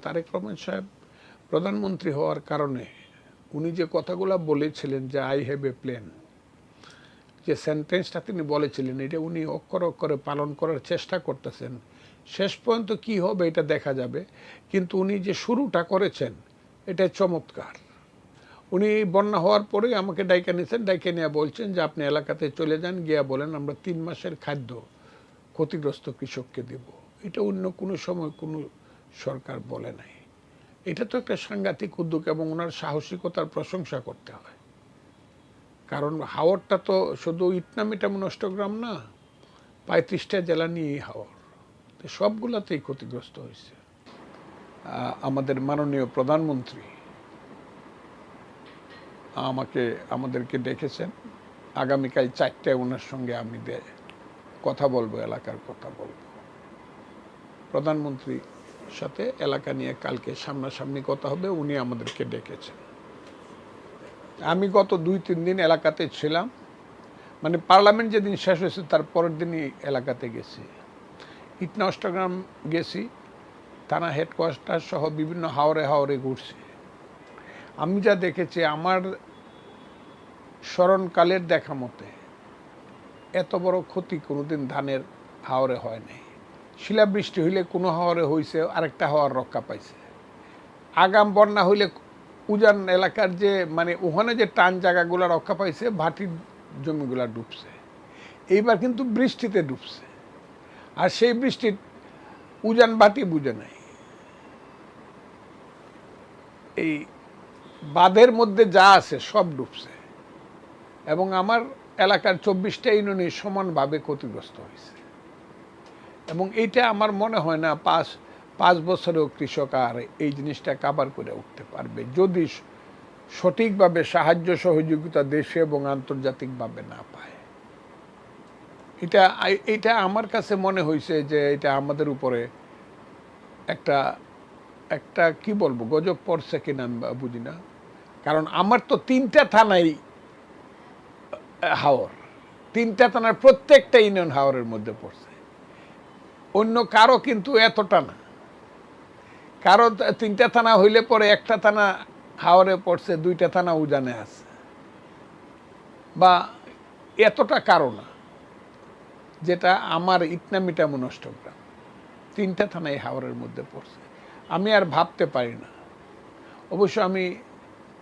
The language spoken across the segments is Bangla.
তারেক রহমান সাহেব প্রধানমন্ত্রী হওয়ার কারণে উনি যে কথাগুলো বলেছিলেন যে আই হ্যাভ এ প্ল্যান, যে সেন্টেন্সটা তিনি বলেছিলেন এটা উনি অক্ষরে অক্ষরে পালন করার চেষ্টা করতেছেন। শেষ পর্যন্ত কি হবে এটা দেখা যাবে, কিন্তু উনি যে শুরুটা করেছেন এটা চমৎকার। উনি বন্যা হওয়ার পরেই আমাকে ডাইকা নিয়েছেন, ডাইকা নিয়ে বলছেন যে আপনি এলাকাতে চলে যান, গিয়া বলেন আমরা 3 মাসের খাদ্য ক্ষতিগ্রস্ত কৃষককে দেব। এটা অন্য কোনো সময় কোনো সরকার বলে নাই। এটা তো একটা সাংঘাতিক উদ্যোগ এবং ওনার সাহসিকতার প্রশংসা করতে হয়। কারণ হাওরটা তো শুধু ইটনামিটা নষ্টগ্রাম না, 35টা জেলা নিয়েই হাওর, তো সবগুলাতেই ক্ষতিগ্রস্ত হয়েছে। আমাদের মাননীয় প্রধানমন্ত্রী আমাদেরকে ডেকেছেন, আগামীকাল 4টায় ওনার সঙ্গে আমি কথা বলবো, এলাকার কথা বলবো। প্রধানমন্ত্রীর সাথে এলাকা নিয়ে কালকে সামনাসামনি কথা হবে, উনি আমাদেরকে ডেকেছেন। আমি গত 2-3 দিন এলাকাতে ছিলাম, মানে পার্লামেন্ট যেদিন শেষ হয়েছে তার পরের দিনই এলাকাতে গেছি। ইটনা অষ্টগ্রাম গেছি, থানা হেডকোয়ার্টার সহ বিভিন্ন হাওরে হাওরে ঘুরছি। আমি যা দেখেছি আমার স্মরণকালের দেখা মতে এত বড় ক্ষতি কোনোদিন ধানের হাওরে হয় নাই। শিলাবৃষ্টি হইলে কোনো হাওরে হয়েছে, আরেকটা হাওয়ার রক্ষা পাইছে। আগাম বন্যা হইলে উজান এলাকার যে মানে ওখানে যে টান জায়গাগুলো রক্ষা পাইছে, ভাটির জমিগুলা ডুবছে। এইবার কিন্তু বৃষ্টিতে ডুবছে, আর সেই বৃষ্টির উজান ভাটি বুঝে নাই। এই বাঁধের মধ্যে যা আছে সব ডুবছে এবং আমার এলাকার 24টা ইউনিয়ন সমানভাবে ক্ষতিগ্রস্ত হয়েছে। এবং এইটা আমার মনে হয় না 5 বছরেও কৃষক আর এই জিনিসটা কাভার করে উঠতে পারবে, যদি সঠিকভাবে সাহায্য সহযোগিতা দেশে এবং আন্তর্জাতিকভাবে না পায়। এটা আমার কাছে মনে হয়েছে যে এটা আমাদের উপরে একটা একটা কি বলবো গজব পড়ছে কিনা আমি বুঝি না। কারণ আমার তো 3টা থানাই হাওর, 3টা থানার প্রত্যেকটা ইউনিয়ন হাওরের মধ্যে পড়ছে। অন্য কারো কিন্তু এতটা না, কারো 3টা থানা হইলে পরে একটা থানা হাওরে পড়ছে, 2টা থানা উজানে আছে, বা এতটা কারো না যেটা আমার ইটনামিটা নষ্টগ্রাম 3টা থানায় হাওরের মধ্যে পড়ছে। আমি আর ভাবতে পারি না। অবশ্য আমি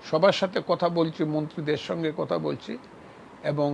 সবার সাথে কথা বলছি, মন্ত্রীদের সঙ্গে কথা বলছি এবং